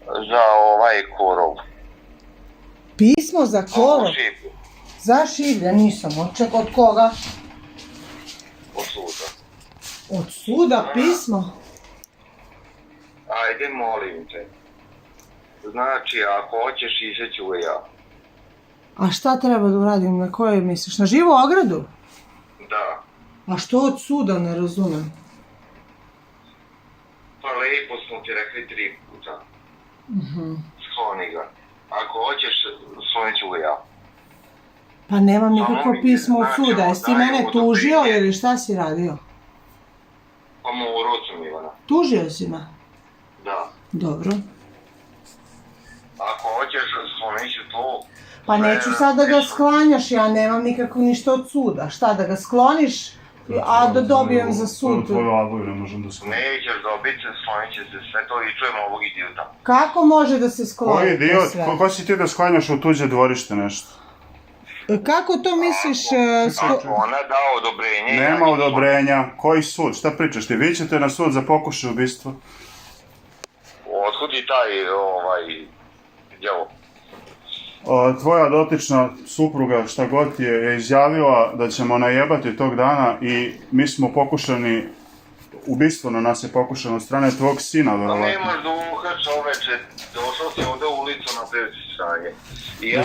za korov. Pismo za korov? Šiblju. Za Šiblja nisam. Od koga? Od suda. Od suda pismo? Ajde, molim te. Znači, ako hoćeš, izaću ga ja. A šta treba da uradim? Na kojoj misliš? Na Živu ogradu? Da. A što od suda, ne razumem? Pa lepo smo ti rekli 3 puta. Skloni ga. Ako hoćeš, sklonit ću ga ja. Pa nemam nikakvo pismo od suda. Jesi ti mene tužio ili šta si radio? Pa morao sam, Ivana. Tužio si me? Da. Dobro. Ako hoćeš, sklonit ću to. Pa neću sad da ga sklanjaš, ja nemam nikako ništa od suda. Šta, da ga skloniš, a da dobijem za sud? Tvoju avoju ne možem da sklonim. Nećeš dobiti, sklonit će se sve to i čujemo ovog idiota. Kako može da se skloni Koji to idiot? sve? Ko si ti da sklanjaš u tuđe dvorište nešto? Kako to misliš? Ako ona da odobrenje... Nema odobrenja. Koji sud? Šta pričaš ti? Vi ćete na sud za pokušaj ubistva? Otkud je taj, djevo? Tvoja dotična supruga, šta god ti je izjavila da ćemo najebati tog dana i mi smo pokušani, ubistvo na nas je pokušano od strane tvog sina, Pa verovatno. nemaš duha, čoveče, došao si ovde u ulicu na presisanje.